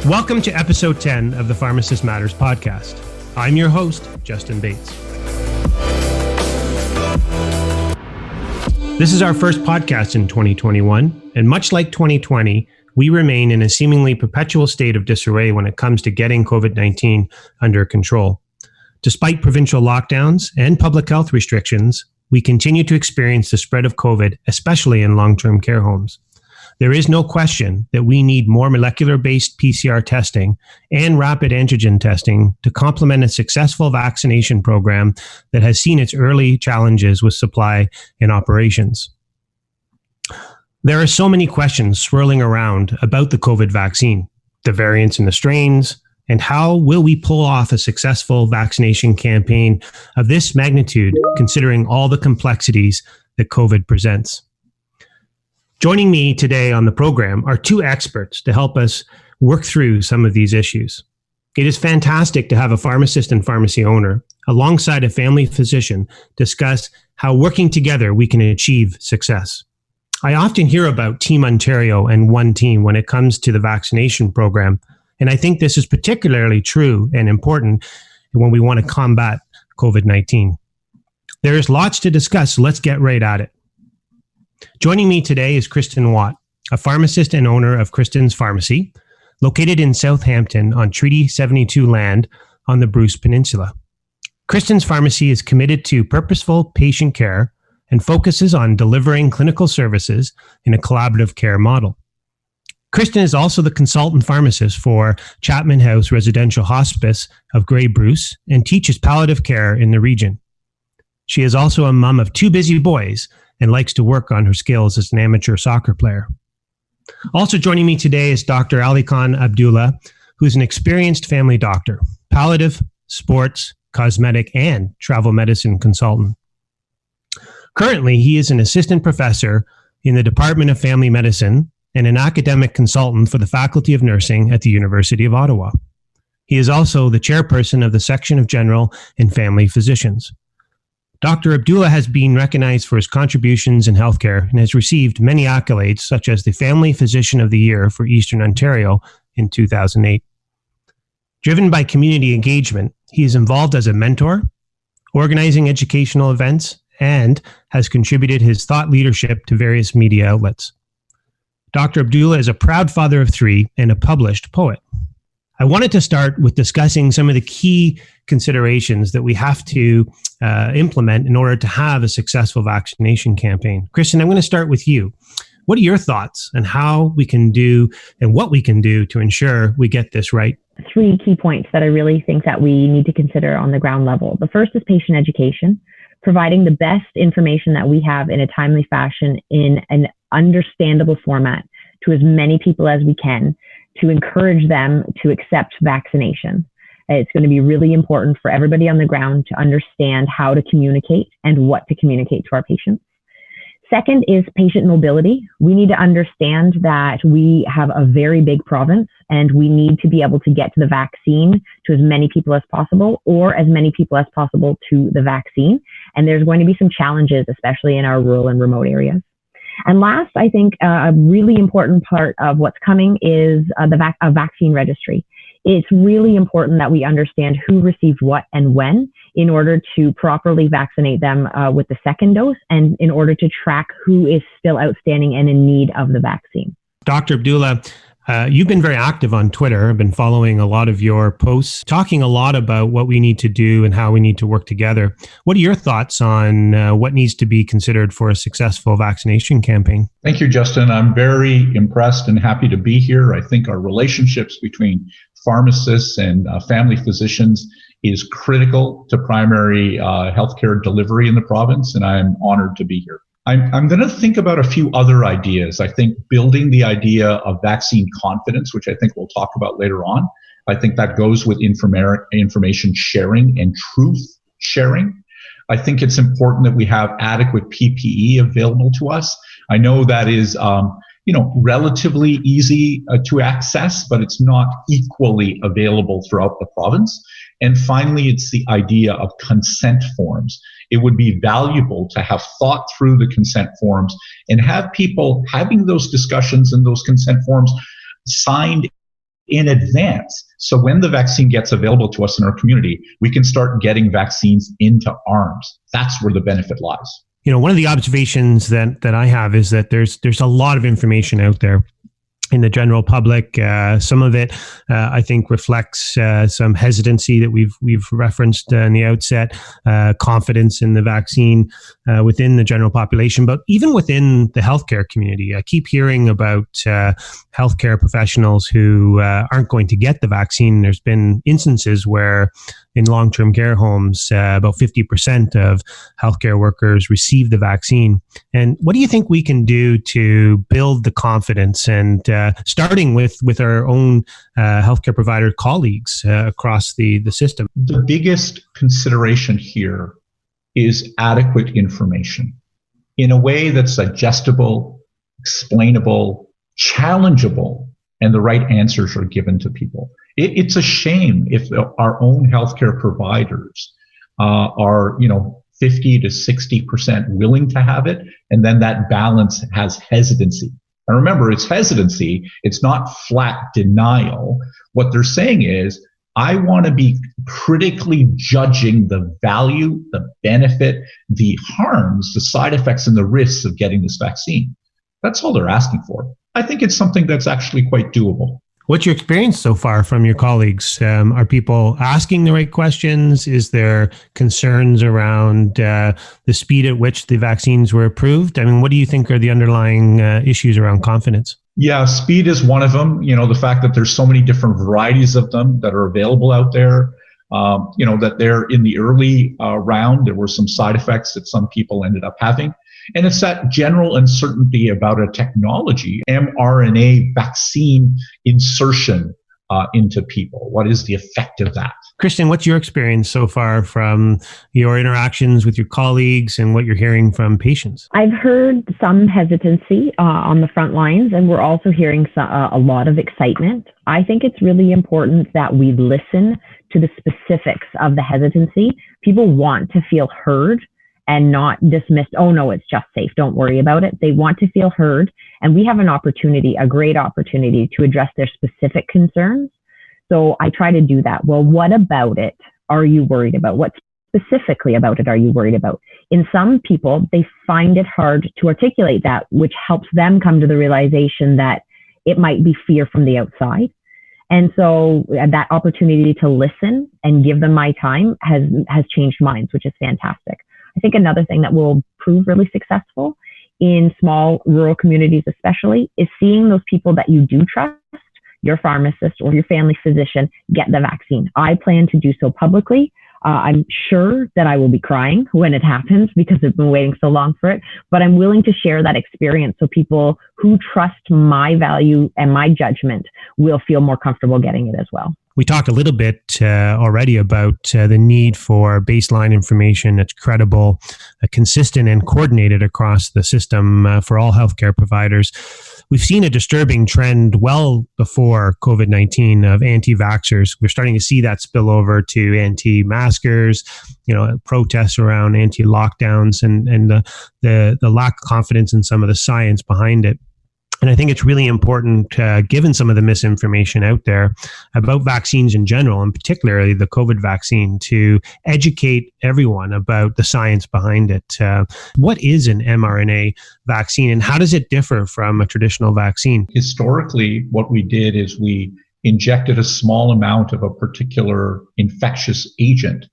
Welcome to episode 10 of the Pharmacist Matters podcast. I'm your host, Justin Bates. This is our first podcast in 2021, and much like 2020, we remain in a seemingly perpetual state of disarray when it comes to getting COVID-19 under control. Despite provincial lockdowns and public health restrictions, we continue to experience the spread of COVID, especially in long-term care homes. There is no question that we need more molecular-based PCR testing and rapid antigen testing to complement a successful vaccination program that has seen its early challenges with supply and operations. There are so many questions swirling around about the COVID vaccine, the variants and the strains, and how will we pull off a successful vaccination campaign of this magnitude, considering all the complexities that COVID presents. Joining me today on the program are two experts to help us work through some of these issues. It is fantastic to have a pharmacist and pharmacy owner alongside a family physician discuss how working together we can achieve success. I often hear about Team Ontario and One Team when it comes to the vaccination program, and I think this is particularly true and important when we want to combat COVID-19. There is lots to discuss, so let's get right at it. Joining me today is Kristen Watt, a pharmacist and owner of Kristen's Pharmacy, located in Southampton on Treaty 72 land on the Bruce Peninsula. Kristen's Pharmacy is committed to purposeful patient care and focuses on delivering clinical services in a collaborative care model. Kristen is also the consultant pharmacist for Chapman House Residential Hospice of Grey Bruce and teaches palliative care in the region. She is also a mom of two busy boys and likes to work on her skills as an amateur soccer player. Also joining me today is Dr. Alykhan Abdulla, who's an experienced family doctor, palliative, sports, cosmetic, and travel medicine consultant. Currently, he is an assistant professor in the Department of Family Medicine and an academic consultant for the Faculty of Nursing at the University of Ottawa. He is also the chairperson of the Section of General and Family Physicians. Dr. Abdullah has been recognized for his contributions in healthcare and has received many accolades, such as the Family Physician of the Year for Eastern Ontario in 2008. Driven by community engagement, he is involved as a mentor, organizing educational events, and has contributed his thought leadership to various media outlets. Dr. Abdullah is a proud father of three and a published poet. I wanted to start with discussing some of the key considerations that we have to implement in order to have a successful vaccination campaign. Kristen, I'm going to start with you. What are your thoughts on how we can do and what we can do to ensure we get this right? Three key points that I really think that we need to consider on the ground level. The first is patient education, providing the best information that we have in a timely fashion in an understandable format to as many people as we can to encourage them to accept vaccination. It's going to be really important for everybody on the ground to understand how to communicate and what to communicate to our patients. Second is patient mobility. We need to understand that we have a very big province and we need to be able to get to the vaccine to as many people as possible or as many people as possible to the vaccine. And there's going to be some challenges, especially in our rural and remote areas. And last, I think a really important part of what's coming is a vaccine registry. It's really important that we understand who received what and when in order to properly vaccinate them with the second dose and in order to track who is still outstanding and in need of the vaccine. Dr. Abdullah, you've been very active on Twitter. I've been following a lot of your posts, talking a lot about what we need to do and how we need to work together. What are your thoughts on what needs to be considered for a successful vaccination campaign? Thank you, Justin. I'm very impressed and happy to be here. I think our relationships between pharmacists and family physicians is critical to primary healthcare delivery in the province, and I'm honored to be here. I'm going to think about a few other ideas. I think building the idea of vaccine confidence, which I think we'll talk about later on. I think that goes with information sharing and truth sharing. I think it's important that we have adequate PPE available to us. I know that is, relatively easy to access, but it's not equally available throughout the province. And finally, it's the idea of consent forms. It would be valuable to have thought through the consent forms and have people having those discussions and those consent forms signed in advance. So when the vaccine gets available to us in our community, we can start getting vaccines into arms. That's where the benefit lies. One of the observations that I have is that there's a lot of information out there in the general public. Some of it, I think, reflects some hesitancy that we've referenced in the outset, confidence in the vaccine within the general population, but even within the healthcare community. I keep hearing about healthcare professionals who aren't going to get the vaccine. There's been instances where in long-term care homes, about 50% of healthcare workers receive the vaccine. And what do you think we can do to build the confidence, and starting with our own healthcare provider colleagues across the system? The biggest consideration here is adequate information in a way that's digestible, explainable, challengeable, and the right answers are given to people. It's a shame if our own healthcare providers are, 50 to 60% willing to have it, and then that balance has hesitancy. And remember, it's hesitancy. It's not flat denial. What they're saying is, I want to be critically judging the value, the benefit, the harms, the side effects, and the risks of getting this vaccine. That's all they're asking for. I think it's something that's actually quite doable. What's your experience so far from your colleagues? Are people asking the right questions? Is there concerns around the speed at which the vaccines were approved? I mean, what do you think are the underlying issues around confidence? Yeah, speed is one of them. The fact that there's so many different varieties of them that are available out there. That they're in the early round, there were some side effects that some people ended up having. And it's that general uncertainty about a technology, mRNA vaccine insertion into people. What is the effect of that? Kristen, what's your experience so far from your interactions with your colleagues and what you're hearing from patients? I've heard some hesitancy on the front lines, and we're also hearing a lot of excitement. I think it's really important that we listen to the specifics of the hesitancy. People want to feel heard and not dismissed. Oh no, it's just safe. Don't worry about it. They want to feel heard. And we have an opportunity, a great opportunity to address their specific concerns. So I try to do that. Well, what about it are you worried about? What specifically about it are you worried about? In some people, they find it hard to articulate that, which helps them come to the realization that it might be fear from the outside. And so that opportunity to listen and give them my time has changed minds, which is fantastic. I think another thing that will prove really successful in small rural communities especially is seeing those people that you do trust, your pharmacist or your family physician, get the vaccine. I plan to do so publicly. I'm sure that I will be crying when it happens because I've been waiting so long for it, but I'm willing to share that experience so people who trust my value and my judgment will feel more comfortable getting it as well. We talked a little bit already about the need for baseline information that's credible, consistent, and coordinated across the system for all healthcare providers. We've seen a disturbing trend well before COVID-19 of anti-vaxxers. We're starting to see that spill over to anti-maskers, protests around anti-lockdowns and the lack of confidence in some of the science behind it. And I think it's really important, given some of the misinformation out there about vaccines in general, and particularly the COVID vaccine, to educate everyone about the science behind it. What is an mRNA vaccine and how does it differ from a traditional vaccine? Historically, what we did is we injected a small amount of a particular infectious agent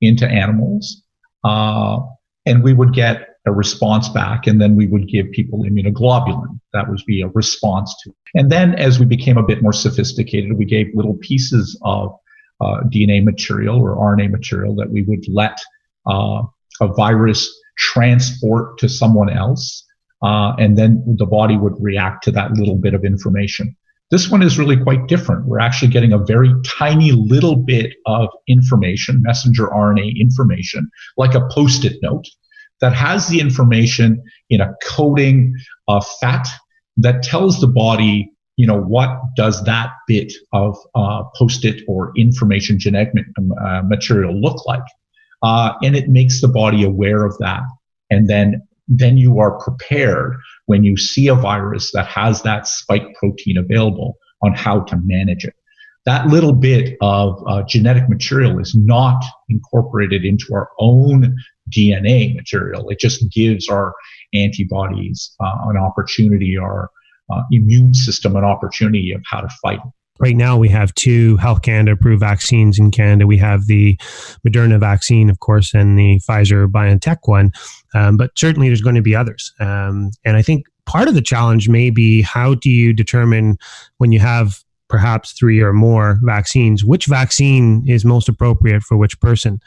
into animals, and we would get a response back, and then we would give people immunoglobulin. That would be a response to. And then as we became a bit more sophisticated, we gave little pieces of DNA material or RNA material that we would let a virus transport to someone else, and then the body would react to that little bit of information. This one is really quite different. We're actually getting a very tiny little bit of information, messenger RNA information, like a Post-it note, that has the information in a coating of fat that tells the body, what does that bit of Post-it or information genetic material look like? And it makes the body aware of that. And then you are prepared when you see a virus that has that spike protein available on how to manage it. that little bit of genetic material is not incorporated into our own DNA material. It just gives our antibodies an opportunity, our immune system an opportunity of how to fight it. Right now, we have 2 Health Canada approved vaccines in Canada. We have the Moderna vaccine, of course, and the Pfizer-BioNTech one. But certainly there's going to be others. And I think part of the challenge may be, how do you determine, when you have perhaps 3 or more vaccines, which vaccine is most appropriate for which person?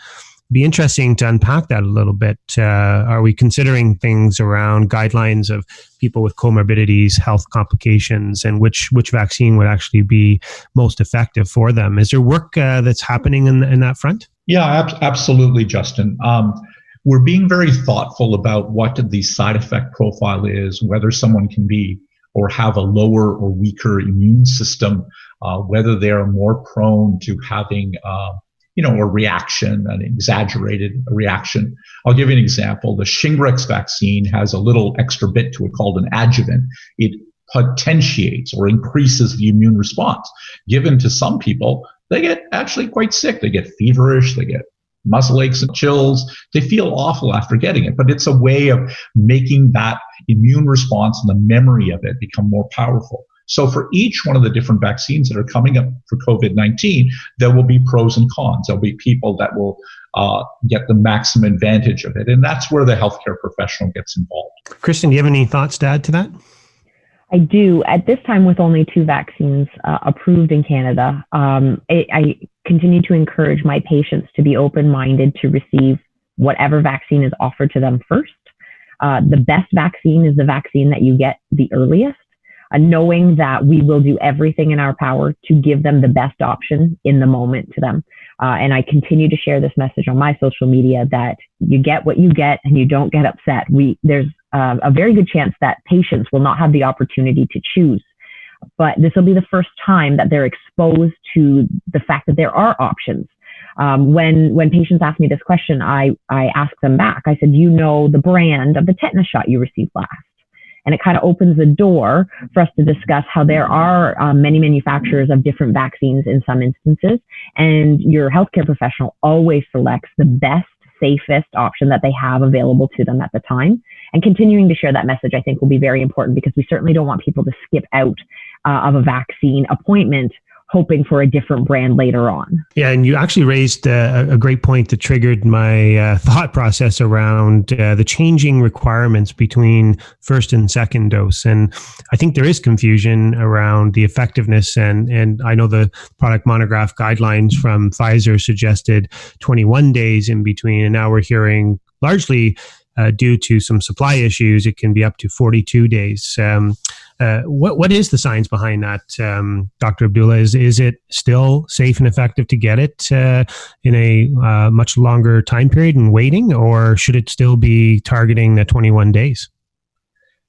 Be interesting to unpack that a little bit. Are we considering things around guidelines of people with comorbidities, health complications, and which vaccine would actually be most effective for them? Is there work that's happening in that front? Yeah, absolutely, Justin. We're being very thoughtful about what the side effect profile is, whether someone can be or have a lower or weaker immune system, whether they are more prone to having a reaction, an exaggerated reaction. I'll give you an example. The Shingrix vaccine has a little extra bit to it called an adjuvant. It potentiates or increases the immune response. Given to some people, they get actually quite sick. They get feverish, they get muscle aches and chills. They feel awful after getting it, but it's a way of making that immune response and the memory of it become more powerful. So for each one of the different vaccines that are coming up for COVID-19, there will be pros and cons. There'll be people that will get the maximum advantage of it. And that's where the healthcare professional gets involved. Kristen, do you have any thoughts to add to that? I do. At this time, with only 2 vaccines approved in Canada, I continue to encourage my patients to be open-minded to receive whatever vaccine is offered to them first. The best vaccine is the vaccine that you get the earliest. Knowing that we will do everything in our power to give them the best option in the moment to them. And I continue to share this message on my social media that you get what you get and you don't get upset. There's a very good chance that patients will not have the opportunity to choose. But this will be the first time that they're exposed to the fact that there are options. When patients ask me this question, I ask them back. I said, do you know the brand of the tetanus shot you received last? And it kind of opens the door for us to discuss how there are many manufacturers of different vaccines in some instances. And your healthcare professional always selects the best, safest option that they have available to them at the time. And continuing to share that message, I think, will be very important, because we certainly don't want people to skip out of a vaccine appointment hoping for a different brand later on. Yeah, and you actually raised a great point that triggered my thought process around the changing requirements between first and second dose. And I think there is confusion around the effectiveness. And I know the product monograph guidelines from Pfizer suggested 21 days in between. And now we're hearing largely due to some supply issues, it can be up to 42 days. What is the science behind that, Dr. Abdulla? Is it still safe and effective to get it in a much longer time period and waiting, or should it still be targeting the 21 days?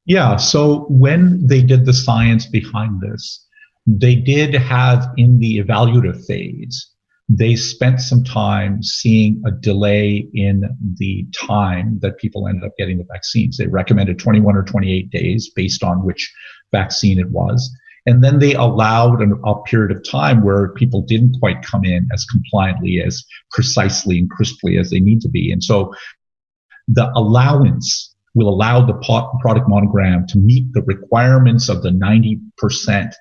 Yeah, so when they did the science behind this, they did have in the evaluative phase, they spent some time seeing a delay in the time that people ended up getting the vaccines. They recommended 21 or 28 days based on which vaccine it was. And then they allowed a period of time where people didn't quite come in as compliantly, as precisely and crisply as they need to be. And so the allowance will allow the product monogram to meet the requirements of the 90%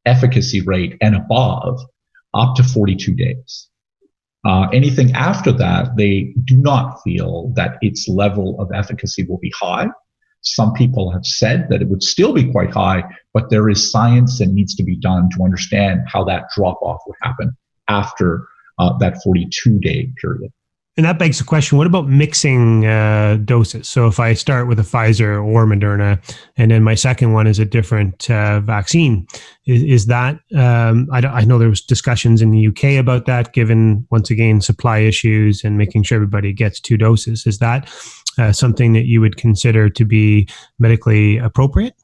efficacy rate and above, up to 42 days. Anything after that, they do not feel that its level of efficacy will be high. Some people have said that it would still be quite high, but there is science that needs to be done to understand how that drop-off would happen after that 42-day period. And that begs the question, what about mixing doses? So if I start with a Pfizer or Moderna, and then my second one is a different vaccine, is that, I know there was discussions in the UK about that, given, once again, supply issues and making sure everybody gets 2 doses. Is that something that you would consider to be medically appropriate?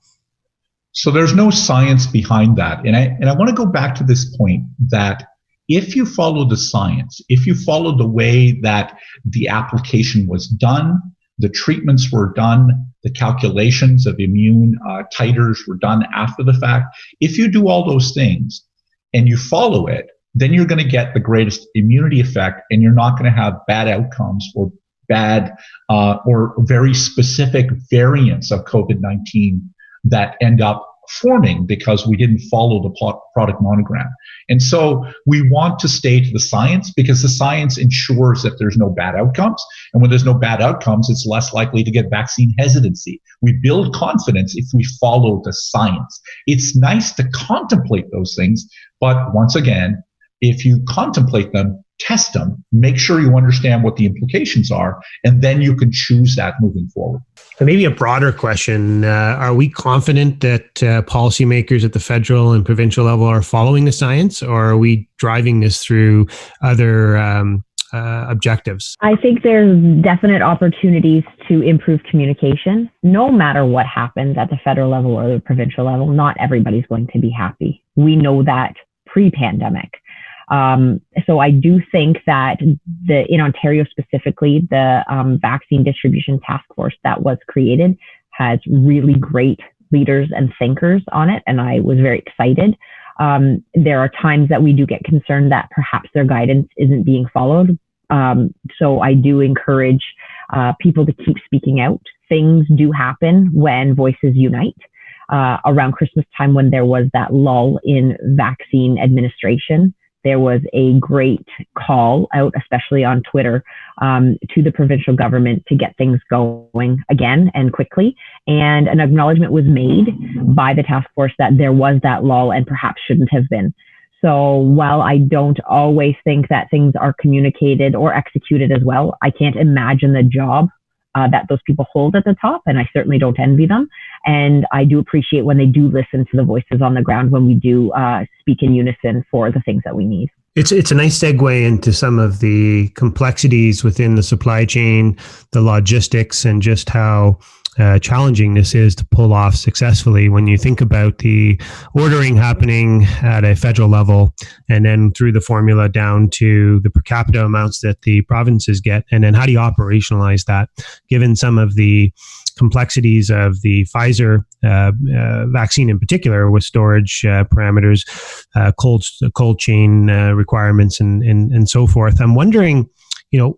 So there's no science behind that. And I want to go back to this point that if you follow the science, if you follow the way that the application was done, the treatments were done, the calculations of immune titers were done after the fact, if you do all those things and you follow it, then you're going to get the greatest immunity effect, and you're not going to have bad outcomes or bad or very specific variants of COVID-19 that end up forming because we didn't follow the product monogram. And so we want to stay to the science, because the science ensures that there's no bad outcomes. And when there's no bad outcomes, it's less likely to get vaccine hesitancy. We build confidence if we follow the science. It's nice to contemplate those things, but once again, if you contemplate them, test them, make sure you understand what the implications are, and then you can choose that moving forward. So maybe a broader question, are we confident that policymakers at the federal and provincial level are following the science, or are we driving this through other objectives? I think there's definite opportunities to improve communication. No matter what happens at the federal level or the provincial level, not everybody's going to be happy. We know that pre-pandemic. So I do think that in Ontario specifically, the vaccine distribution task force that was created has really great leaders and thinkers on it, and I was very excited. There are times that we do get concerned that perhaps their guidance isn't being followed. So I do encourage people to keep speaking out. Things do happen when voices unite. Around Christmas time, when there was that lull in vaccine administration, there was a great call out, especially on Twitter, to the provincial government to get things going again and quickly. And an acknowledgement was made by the task force that there was that lull and perhaps shouldn't have been. So while I don't always think that things are communicated or executed as well, I can't imagine the job that those people hold at the top, and I certainly don't envy them. And I do appreciate when they do listen to the voices on the ground when we do speak in unison for the things that we need. It's a nice segue into some of the complexities within the supply chain, the logistics, and just how challenging this is to pull off successfully when you think about the ordering happening at a federal level and then through the formula down to the per capita amounts that the provinces get. And then how do you operationalize that, given some of the complexities of the Pfizer vaccine in particular, with storage parameters, cold chain requirements, and so forth. I'm wondering,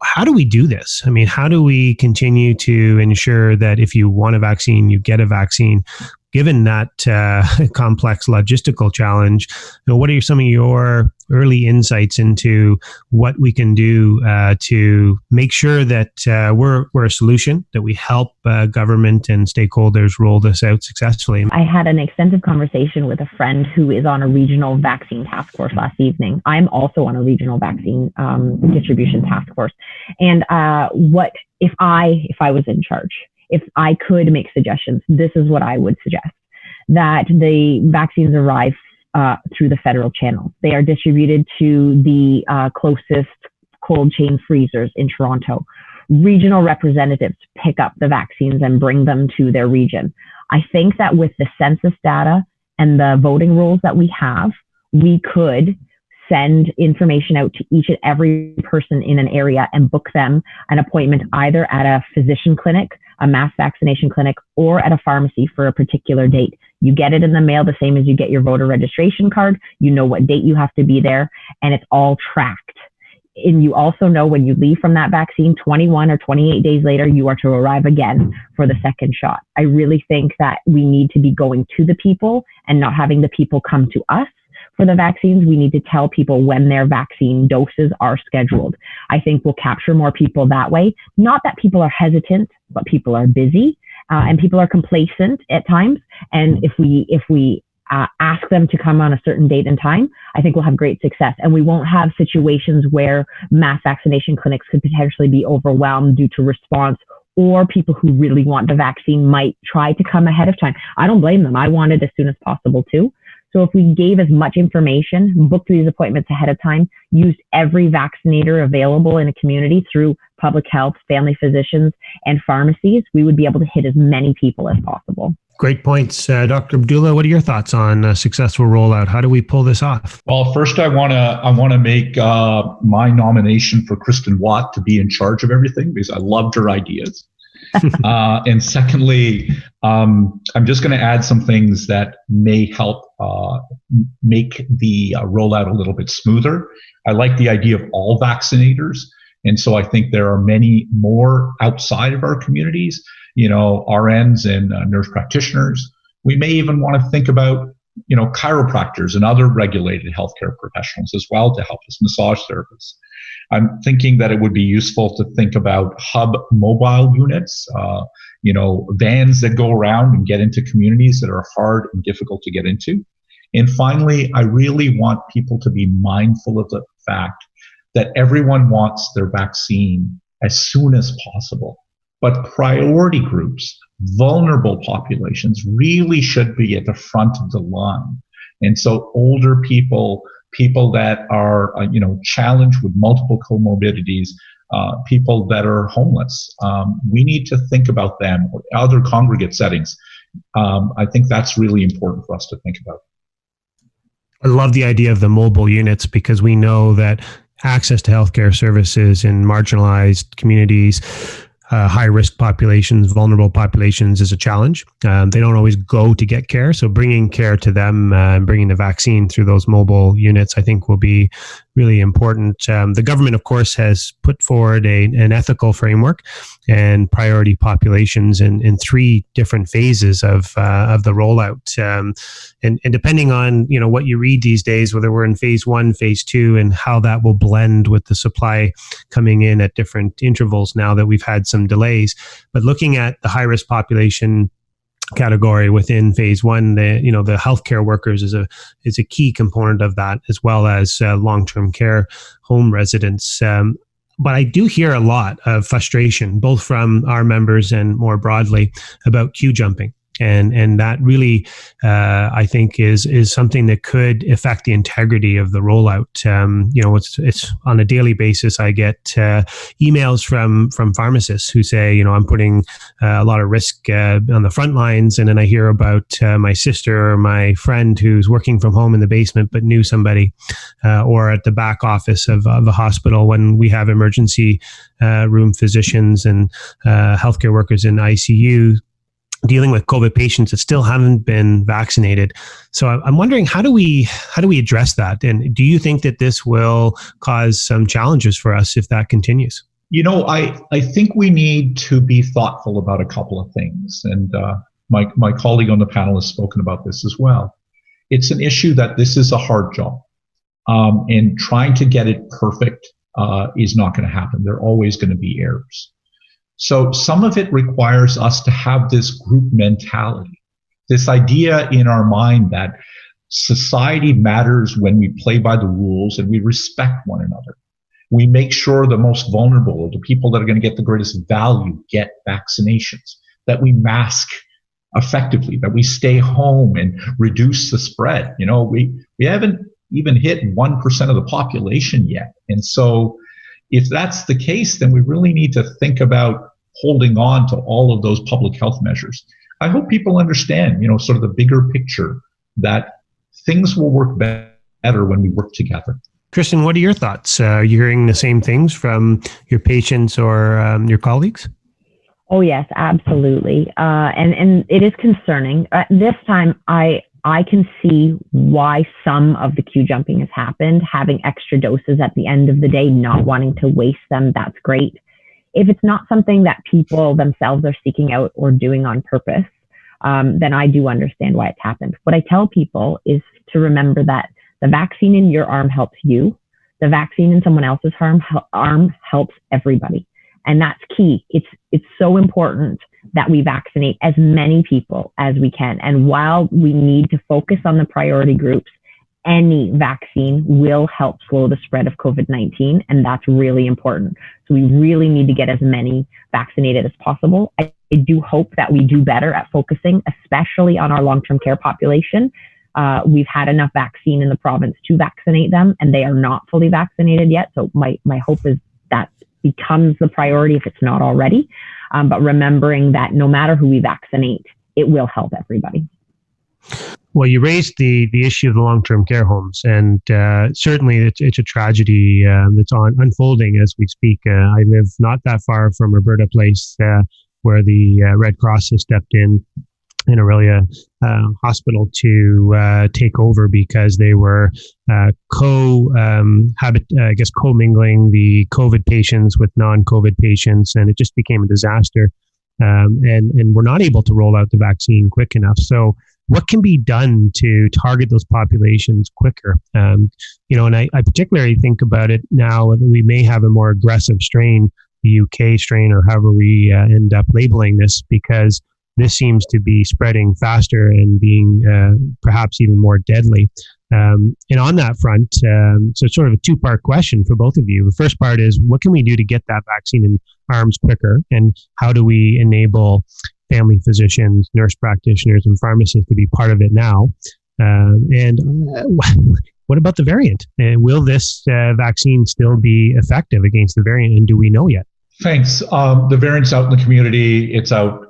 how do we do this? I mean, how do we continue to ensure that if you want a vaccine, you get a vaccine? Given that complex logistical challenge, what are some of your early insights into what we can do to make sure that we're a solution, that we help government and stakeholders roll this out successfully? I had an extensive conversation with a friend who is on a regional vaccine task force last evening. I'm also on a regional vaccine distribution task force. And what if I was in charge? If I could make suggestions, this is what I would suggest: that the vaccines arrive through the federal channel. They are distributed to the closest cold chain freezers in Toronto. Regional representatives pick up the vaccines and bring them to their region. I think that with the census data and the voting rules that we have, we could send information out to each and every person in an area and book them an appointment either at a physician clinic, a mass vaccination clinic, or at a pharmacy for a particular date. You get it in the mail the same as you get your voter registration card. You know what date you have to be there, and it's all tracked. And you also know when you leave from that vaccine, 21 or 28 days later, you are to arrive again for the second shot. I really think that we need to be going to the people and not having the people come to us for the vaccines. We need to tell people when their vaccine doses are scheduled. I think we'll capture more people that way. Not that people are hesitant, but people are busy and people are complacent at times. And if we ask them to come on a certain date and time, I think we'll have great success. And we won't have situations where mass vaccination clinics could potentially be overwhelmed due to response, or people who really want the vaccine might try to come ahead of time. I don't blame them. I want it as soon as possible too. So if we gave as much information, booked these appointments ahead of time, used every vaccinator available in a community through public health, family physicians, and pharmacies, we would be able to hit as many people as possible. Great points. Dr. Abdulla, what are your thoughts on a successful rollout? How do we pull this off? Well, first I want to make my nomination for Kristen Watt to be in charge of everything, because I loved her ideas. And secondly, I'm just going to add some things that may help make the rollout a little bit smoother. I like the idea of all vaccinators. And so I think there are many more outside of our communities, RNs and nurse practitioners. We may even want to think about, chiropractors and other regulated healthcare professionals as well to help us, massage therapists. I'm thinking that it would be useful to think about hub mobile units, vans that go around and get into communities that are hard and difficult to get into. And finally, I really want people to be mindful of the fact that everyone wants their vaccine as soon as possible. But priority groups, vulnerable populations, really should be at the front of the line. And so older people that are, challenged with multiple comorbidities, people that are homeless, we need to think about them, or other congregate settings. I think that's really important for us to think about. I love the idea of the mobile units, because we know that access to healthcare services in marginalized communities, high-risk populations, vulnerable populations is a challenge. They don't always go to get care. So bringing care to them and bringing the vaccine through those mobile units, I think, will be really important. The government, of course, has put forward an ethical framework and priority populations in 3 different phases of the rollout. And depending on what you read these days, whether we're in phase 1, phase 2, and how that will blend with the supply coming in at different intervals now that we've had some delays. But looking at the high-risk population category within phase 1, the healthcare workers is a key component of that, as well as long-term care home residents. But I do hear a lot of frustration, both from our members and more broadly, about queue jumping. And that really, I think, is something that could affect the integrity of the rollout. It's on a daily basis. I get emails from pharmacists who say, I'm putting a lot of risk on the front lines, and then I hear about my sister or my friend who's working from home in the basement but knew somebody, or at the back office of a hospital when we have emergency room physicians and healthcare workers in ICU dealing with COVID patients that still haven't been vaccinated. So I'm wondering, how do we address that? And do you think that this will cause some challenges for us if that continues? I think we need to be thoughtful about a couple of things. And my colleague on the panel has spoken about this as well. It's an issue that this is a hard job. And trying to get it perfect is not going to happen. There are always going to be errors. So some of it requires us to have this group mentality, this idea in our mind that society matters when we play by the rules and we respect one another. We make sure the most vulnerable, the people that are going to get the greatest value, get vaccinations, that we mask effectively, that we stay home and reduce the spread. We haven't even hit 1% of the population yet. And so if that's the case, then we really need to think about holding on to all of those public health measures. I hope people understand, sort of the bigger picture, that things will work better when we work together. Kristen, what are your thoughts? Are you hearing the same things from your patients or your colleagues? Oh, yes, absolutely. And it is concerning. This time, I can see why some of the queue jumping has happened, having extra doses at the end of the day, not wanting to waste them. That's great. If it's not something that people themselves are seeking out or doing on purpose, then I do understand why it's happened. What I tell people is to remember that the vaccine in your arm helps you. The vaccine in someone else's arm helps everybody. And that's key. It's so important that we vaccinate as many people as we can. And while we need to focus on the priority groups, any vaccine will help slow the spread of COVID-19. And that's really important. So we really need to get as many vaccinated as possible. I do hope that we do better at focusing, especially on our long-term care population. We've had enough vaccine in the province to vaccinate them, and they are not fully vaccinated yet. So my hope is that becomes the priority if it's not already. But remembering that no matter who we vaccinate, it will help everybody. Well, you raised the issue of the long-term care homes, and certainly it's a tragedy that's unfolding as we speak. I live not that far from Roberta Place, where the Red Cross has stepped in Aurelia Hospital to take over because they were commingling the COVID patients with non-COVID patients, and it just became a disaster. And we're not able to roll out the vaccine quick enough. So what can be done to target those populations quicker? And I particularly think about it now that we may have a more aggressive strain, the UK strain, or however we end up labeling this, because this seems to be spreading faster and being perhaps even more deadly. And on that front, so it's sort of a two-part question for both of you. The first part is, what can we do to get that vaccine in arms quicker? And how do we enable family physicians, nurse practitioners, and pharmacists to be part of it now? What about the variant? Will this vaccine still be effective against the variant? And do we know yet? Thanks. The variant's out in the community. It's out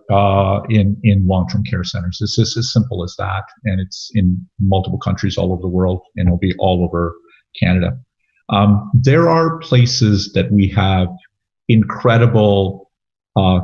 in long-term care centers. It's just as simple as that. And it's in multiple countries all over the world, and it'll be all over Canada. There are places that we have incredible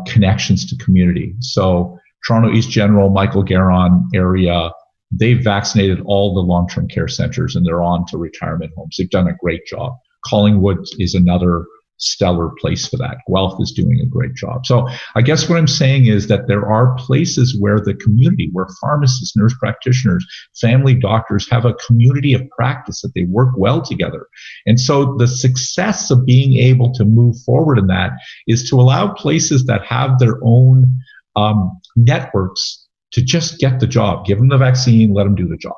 connections to community. So Toronto East General, Michael Garon area, they've vaccinated all the long-term care centers, and they're on to retirement homes. They've done a great job. Collingwood is another stellar place for that. Guelph is doing a great job. So I guess what I'm saying is that there are places where the community, where pharmacists, nurse practitioners, family doctors have a community of practice, that they work well together. And so the success of being able to move forward in that is to allow places that have their own networks to just get the job, give them the vaccine, let them do the job.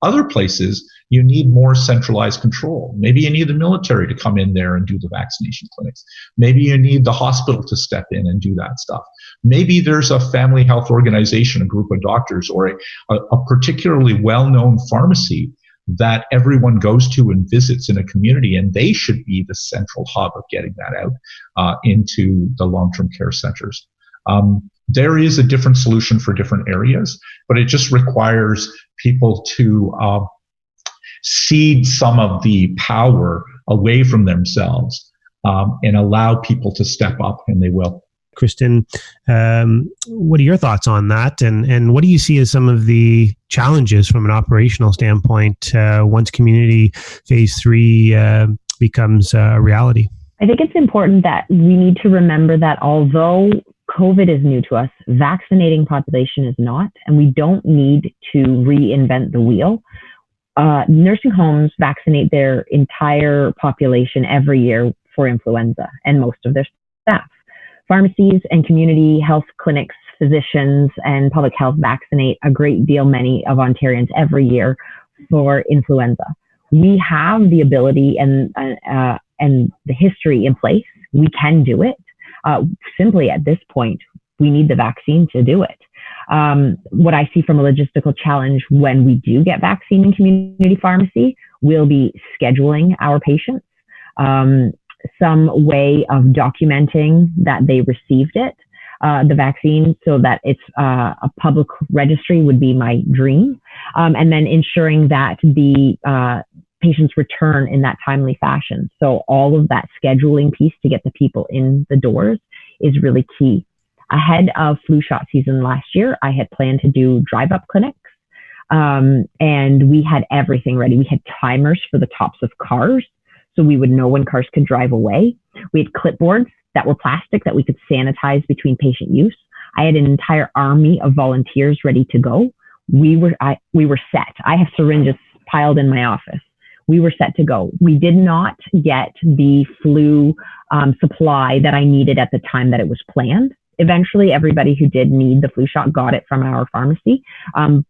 Other places, you need more centralized control. Maybe you need the military to come in there and do the vaccination clinics. Maybe you need the hospital to step in and do that stuff. Maybe there's a family health organization, a group of doctors, or a particularly well-known pharmacy that everyone goes to and visits in a community, and they should be the central hub of getting that out into the long-term care centers. There is a different solution for different areas, but it just requires people to cede some of the power away from themselves and allow people to step up, and they will. Kristen, what are your thoughts on that? And what do you see as some of the challenges from an operational standpoint once community phase 3 becomes a reality? I think it's important that we need to remember that although COVID is new to us, vaccinating population is not, and we don't need to reinvent the wheel. Nursing homes vaccinate their entire population every year for influenza, and most of their staff. Pharmacies and community health clinics, physicians, and public health vaccinate a great deal, many of Ontarians every year for influenza. We have the ability and the history in place. We can do it. Simply at this point, we need the vaccine to do it. What I see from a logistical challenge when we do get vaccine in community pharmacy will be scheduling our patients, some way of documenting that they received it, the vaccine, so that it's a public registry would be my dream. And then ensuring that the patients return in that timely fashion. So all of that scheduling piece to get the people in the doors is really key. Ahead of flu shot season last year, I had planned to do drive-up clinics, and we had everything ready. We had timers for the tops of cars, so we would know when cars could drive away. We had clipboards that were plastic that we could sanitize between patient use. I had an entire army of volunteers ready to go. We were set. I have syringes piled in my office. We were set to go. We did not get the flu supply that I needed at the time that it was planned. Eventually, everybody who did need the flu shot got it from our pharmacy,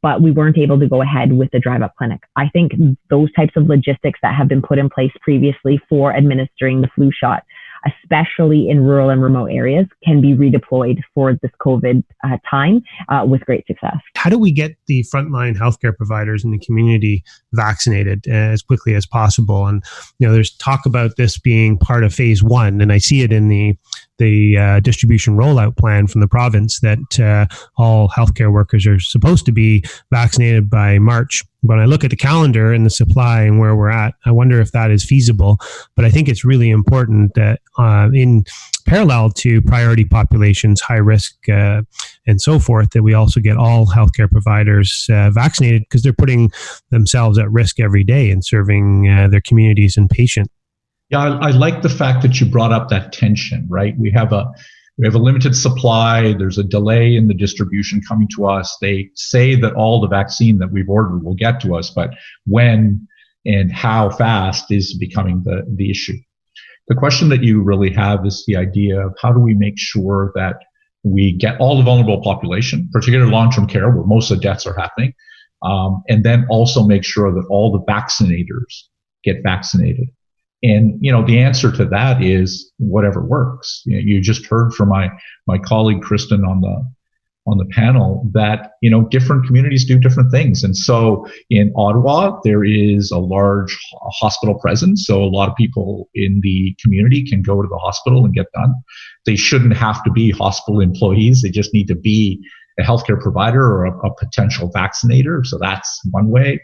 but we weren't able to go ahead with the drive-up clinic. I think those types of logistics that have been put in place previously for administering the flu shot, especially in rural and remote areas, can be redeployed for this COVID time with great success. How do we get the frontline healthcare providers in the community vaccinated as quickly as possible? And there's talk about this being part of phase 1, and I see it in the the distribution rollout plan from the province that all healthcare workers are supposed to be vaccinated by March. When I look at the calendar and the supply and where we're at, I wonder if that is feasible. But I think it's really important that in parallel to priority populations, high risk, and so forth, that we also get all healthcare providers vaccinated, because they're putting themselves at risk every day in serving their communities and patients. Yeah, I like the fact that you brought up that tension, right? We have a limited supply. There's a delay in the distribution coming to us. They say that all the vaccine that we've ordered will get to us, but when and how fast is becoming the issue. The question that you really have is the idea of how do we make sure that we get all the vulnerable population, particularly long-term care where most of the deaths are happening, and then also make sure that all the vaccinators get vaccinated. And, the answer to that is whatever works. You just heard from my colleague, Kristen, on the panel that, different communities do different things. And so in Ottawa, there is a large hospital presence. So a lot of people in the community can go to the hospital and get done. They shouldn't have to be hospital employees. They just need to be a healthcare provider or a potential vaccinator. So that's one way,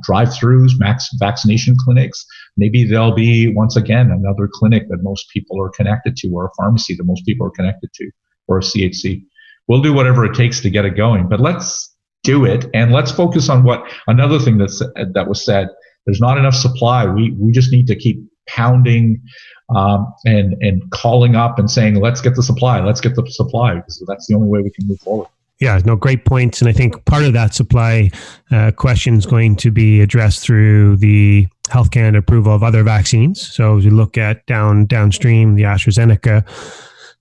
drive-throughs, vaccination clinics. Maybe there'll be, once again, another clinic that most people are connected to, or a pharmacy that most people are connected to, or a CHC. We'll do whatever it takes to get it going, but let's do it. And let's focus on another thing that was said. There's not enough supply. We just need to keep pounding and calling up and saying, let's get the supply, because that's the only way we can move forward. Yeah, no, great points. And I think part of that supply question is going to be addressed through the Health Canada approval of other vaccines. So as we look at downstream, the AstraZeneca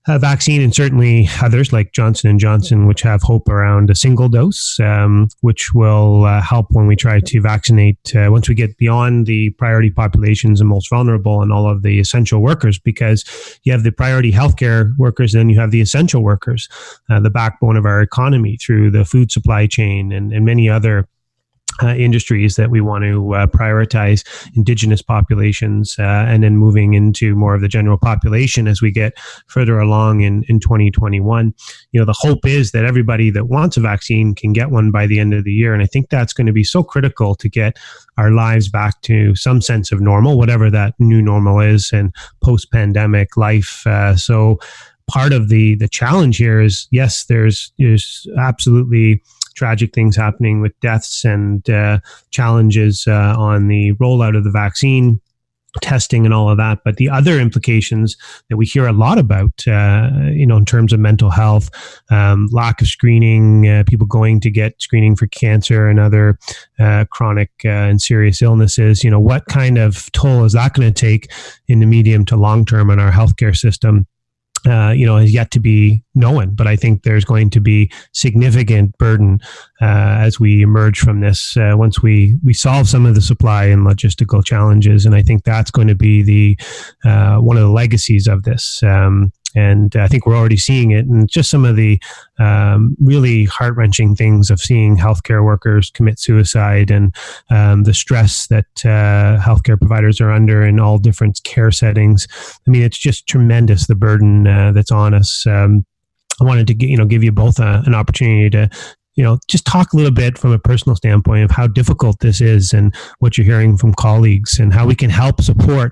vaccine, and certainly others like Johnson & Johnson, which have hope around a single dose, which will help when we try to vaccinate once we get beyond the priority populations and most vulnerable and all of the essential workers, because you have the priority healthcare workers, and then you have the essential workers, the backbone of our economy through the food supply chain and many other industries that we want to prioritize, Indigenous populations, and then moving into more of the general population as we get further along in 2021. The hope is that everybody that wants a vaccine can get one by the end of the year. And I think that's going to be so critical to get our lives back to some sense of normal, whatever that new normal is, and post-pandemic life. So part of the challenge here is, yes, there's absolutely tragic things happening with deaths and challenges on the rollout of the vaccine, testing and all of that. But the other implications that we hear a lot about, in terms of mental health, lack of screening, people going to get screening for cancer and other chronic and serious illnesses, what kind of toll is that going to take in the medium to long term on our healthcare system? Is yet to be known, but I think there's going to be significant burden as we emerge from this once we solve some of the supply and logistical challenges. And I think that's going to be the one of the legacies of this. And I think we're already seeing it, and just some of the really heart-wrenching things of seeing healthcare workers commit suicide, and the stress that healthcare providers are under in all different care settings. I mean, it's just tremendous, the burden that's on us. I wanted to give you both an opportunity to just talk a little bit from a personal standpoint of how difficult this is, and what you're hearing from colleagues, and how we can help support,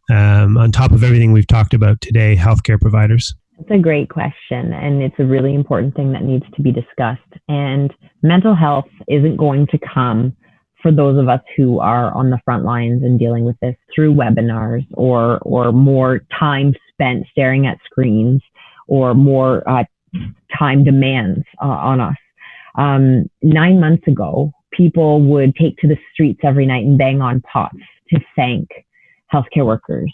on top of everything we've talked about today, healthcare providers. It's a great question, and it's a really important thing that needs to be discussed. And mental health isn't going to come for those of us who are on the front lines and dealing with this through webinars or more time spent staring at screens, or more time demands on us. 9 months ago, people would take to the streets every night and bang on pots to thank healthcare workers.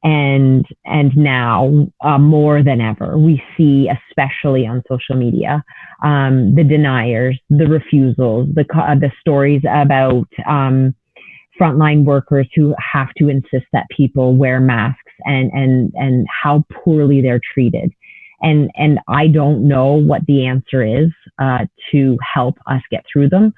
And now, more than ever, we see, especially on social media, the deniers, the refusals, the stories about frontline workers who have to insist that people wear masks, and how poorly they're treated. And I don't know what the answer is to help us get through them.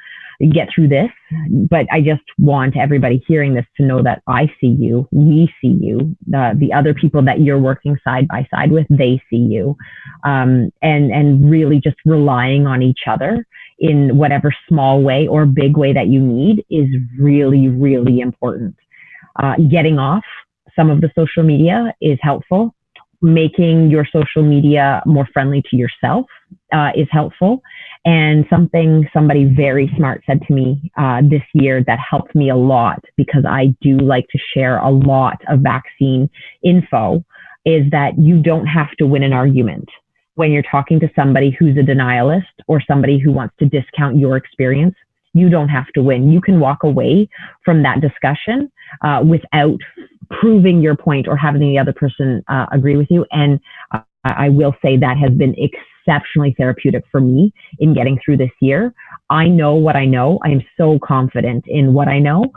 get through this. But I just want everybody hearing this to know that I see you, we see you, the other people that you're working side by side with, they see you, and really just relying on each other in whatever small way or big way that you need is really, really important. Getting off some of the social media is helpful. Making your social media more friendly to yourself is helpful. And somebody very smart said to me this year that helped me a lot, because I do like to share a lot of vaccine info, is that you don't have to win an argument when you're talking to somebody who's a denialist or somebody who wants to discount your experience. You don't have to win. You can walk away from that discussion without proving your point or having the other person agree with you. And I will say that has been exceptionally therapeutic for me in getting through this year. I know what I know. I am so confident in what I know.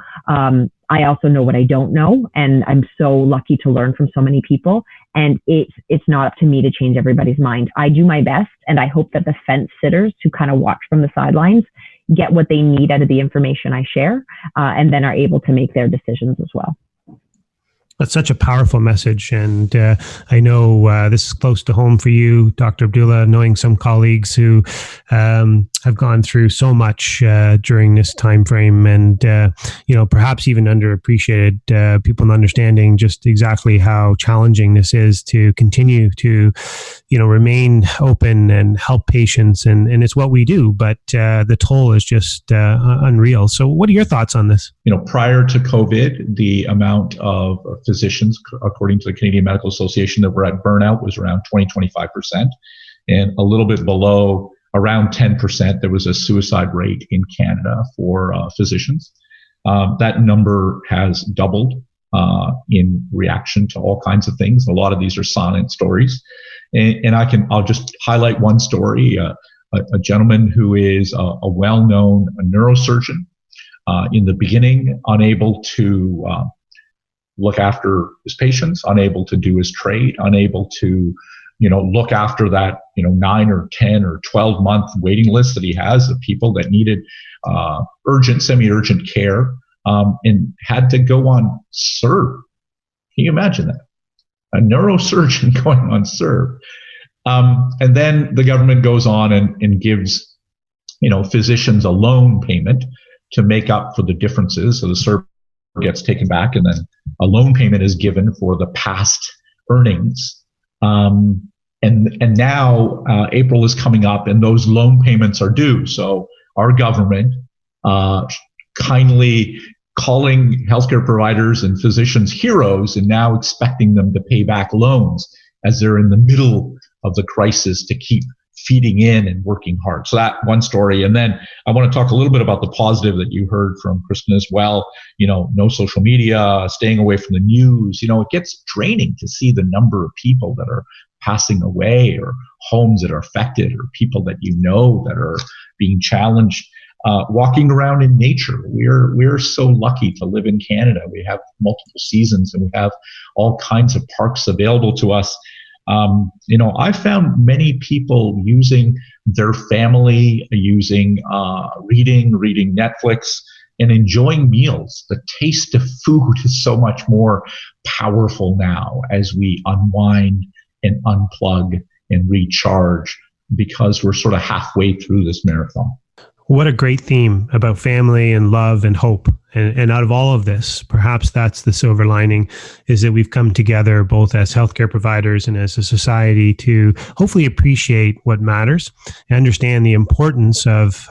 I also know what I don't know, and I'm so lucky to learn from so many people. And it's not up to me to change everybody's mind. I do my best, and I hope that the fence sitters who kind of watch from the sidelines get what they need out of the information I share, and then are able to make their decisions as well. That's such a powerful message. And I know this is close to home for you, Dr. Abdulla, knowing some colleagues who have gone through so much during this time frame, and perhaps even underappreciated, people understanding just exactly how challenging this is to continue to remain open and help patients, and it's what we do, but the toll is just unreal. So what are your thoughts on this? Prior to COVID, the amount of physicians, according to the Canadian Medical Association, that were at burnout was around 20-25%, and a little bit below, around 10%, there was a suicide rate in Canada for physicians. That number has doubled in reaction to all kinds of things. A lot of these are silent stories, and I'll just highlight one story. A gentleman who is a well-known neurosurgeon, in the beginning, unable to look after his patients, unable to do his trade, unable to look after that 9 or 10 or 12 month waiting list that he has of people that needed urgent, semi-urgent care, and had to go on CERB. Can you imagine that? A neurosurgeon going on CERB. And then the government goes on and gives physicians a loan payment to make up for the differences. So the CERB gets taken back, and then a loan payment is given for the past earnings. And now April is coming up, and those loan payments are due. So our government kindly calling healthcare providers and physicians heroes, and now expecting them to pay back loans as they're in the middle of the crisis to keep feeding in and working hard. So that one story. And then I want to talk a little bit about the positive that you heard from Kristen as well. No social media, staying away from the news. It gets draining to see the number of people that are passing away, or homes that are affected, or people that that are being challenged. Walking around in nature. We're so lucky to live in Canada. We have multiple seasons, and we have all kinds of parks available to us. I found many people using their family, using reading Netflix, and enjoying meals. The taste of food is so much more powerful now as we unwind and unplug and recharge, because we're sort of halfway through this marathon. What a great theme about family and love and hope. And out of all of this, perhaps that's the silver lining, is that we've come together both as healthcare providers and as a society to hopefully appreciate what matters and understand the importance of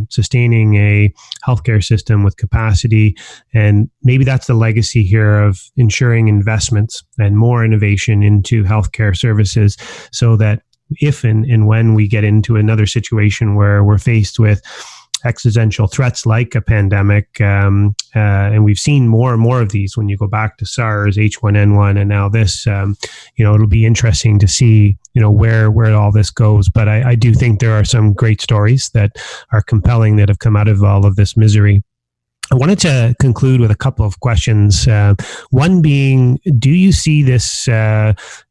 sustaining a healthcare system with capacity. And maybe that's the legacy here of ensuring investments and more innovation into healthcare services, so that if and when we get into another situation where we're faced with existential threats like a pandemic, and we've seen more and more of these when you go back to SARS, H1N1, and now this, it'll be interesting to see, where all this goes. But I do think there are some great stories that are compelling that have come out of all of this misery. I wanted to conclude with a couple of questions. One being, do you see this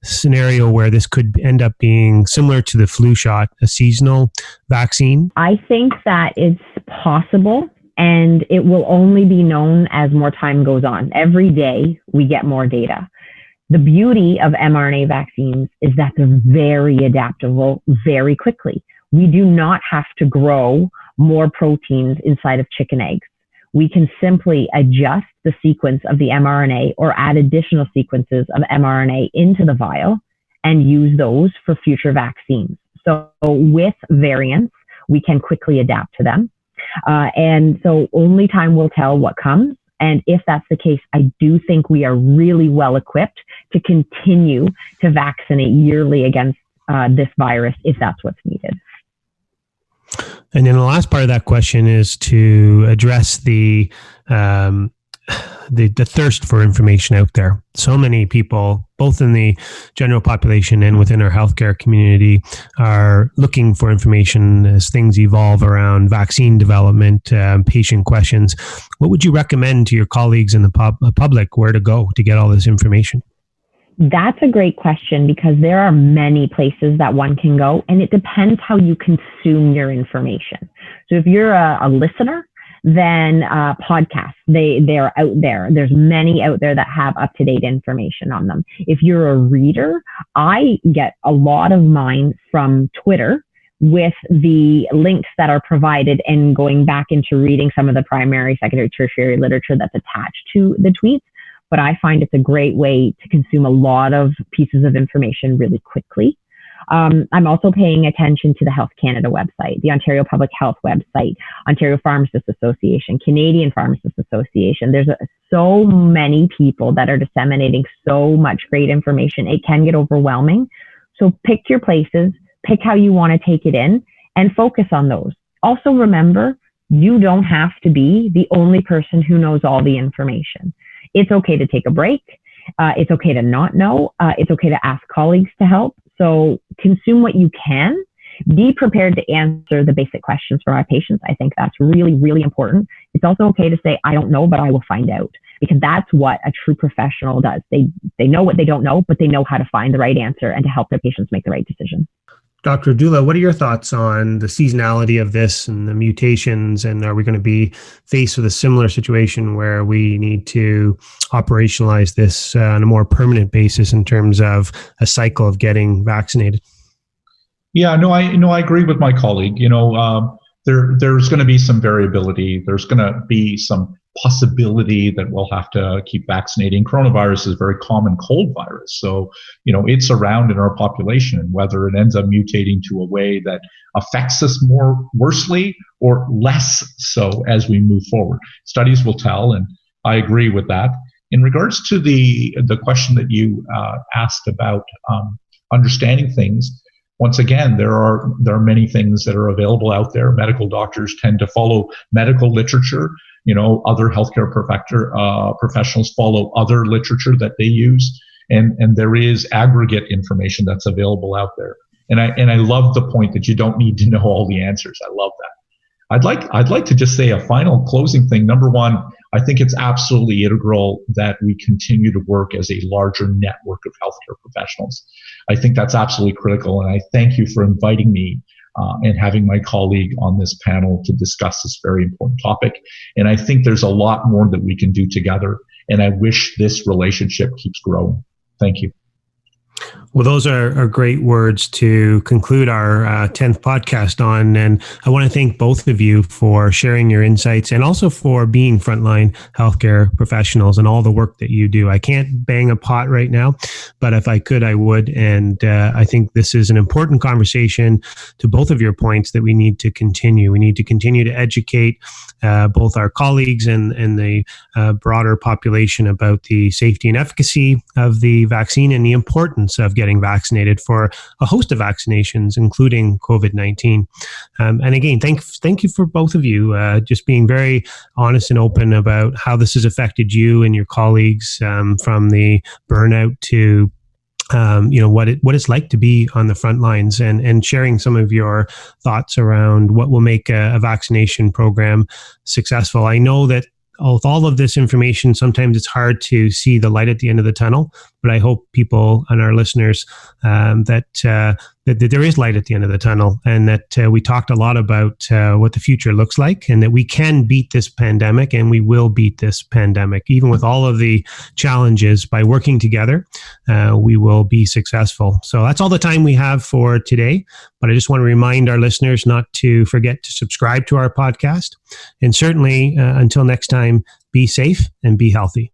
scenario where this could end up being similar to the flu shot, a seasonal vaccine? I think that it's possible, and it will only be known as more time goes on. Every day we get more data. The beauty of mRNA vaccines is that they're very adaptable very quickly. We do not have to grow more proteins inside of chicken eggs. We can simply adjust the sequence of the mRNA or add additional sequences of mRNA into the vial and use those for future vaccines. So with variants, we can quickly adapt to them. And so only time will tell what comes. And if that's the case, I do think we are really well equipped to continue to vaccinate yearly against this virus if that's what's needed. And then the last part of that question is to address the thirst for information out there. So many people, both in the general population and within our healthcare community, are looking for information as things evolve around vaccine development, patient questions. What would you recommend to your colleagues in the public where to go to get all this information? That's a great question, because there are many places that one can go, and it depends how you consume your information. So if you're a listener, then podcasts, they're out there. There's many out there that have up-to-date information on them. If you're a reader, I get a lot of mine from Twitter with the links that are provided and going back into reading some of the primary, secondary, tertiary literature that's attached to the tweets. But I find it's a great way to consume a lot of pieces of information really quickly. I'm also paying attention to the Health Canada website, the Ontario Public Health website, Ontario Pharmacist Association, Canadian Pharmacist Association. There's so many people that are disseminating so much great information. It can get overwhelming. So pick your places, pick how you want to take it in, and focus on those. Also remember, you don't have to be the only person who knows all the information. It's okay to take a break. It's okay to not know. It's okay to ask colleagues to help. So consume what you can. Be prepared to answer the basic questions for our patients. I think that's really, really important. It's also okay to say, I don't know, but I will find out, because that's what a true professional does. They know what they don't know, but they know how to find the right answer and to help their patients make the right decision. Dr. Abdulla, what are your thoughts on the seasonality of this and the mutations? And are we going to be faced with a similar situation where we need to operationalize this on a more permanent basis in terms of a cycle of getting vaccinated? Yeah, I agree with my colleague. There's going to be some variability. There's going to be some possibility that we'll have to keep vaccinating. Coronavirus is a very common cold virus. So, it's around in our population, and whether it ends up mutating to a way that affects us more worsely or less so as we move forward. Studies will tell, and I agree with that. In regards to the question that you asked about understanding things, once again, there are many things that are available out there. Medical doctors tend to follow medical literature. Other healthcare professionals follow other literature that they use, and there is aggregate information that's available out there. And I love the point that you don't need to know all the answers. I love that. I'd like to just say a final closing thing. Number one, I think it's absolutely integral that we continue to work as a larger network of healthcare professionals. I think that's absolutely critical, and I thank you for inviting me and having my colleague on this panel to discuss this very important topic. And I think there's a lot more that we can do together, and I wish this relationship keeps growing. Thank you. Well, those are great words to conclude our 10th podcast on. And I want to thank both of you for sharing your insights and also for being frontline healthcare professionals and all the work that you do. I can't bang a pot right now, but if I could, I would. And I think this is an important conversation to both of your points that we need to continue. We need to continue to educate both our colleagues and the broader population about the safety and efficacy of the vaccine and the importance of getting vaccinated for a host of vaccinations, including COVID-19. And again, thank you for both of you just being very honest and open about how this has affected you and your colleagues, from the burnout to what it's like to be on the front lines, and sharing some of your thoughts around what will make a vaccination program successful. I know that with all of this information, sometimes it's hard to see the light at the end of the tunnel. But I hope people and our listeners that there is light at the end of the tunnel, and that we talked a lot about what the future looks like, and that we can beat this pandemic, and we will beat this pandemic. Even with all of the challenges, by working together, we will be successful. So that's all the time we have for today. But I just want to remind our listeners not to forget to subscribe to our podcast. And certainly, until next time, be safe and be healthy.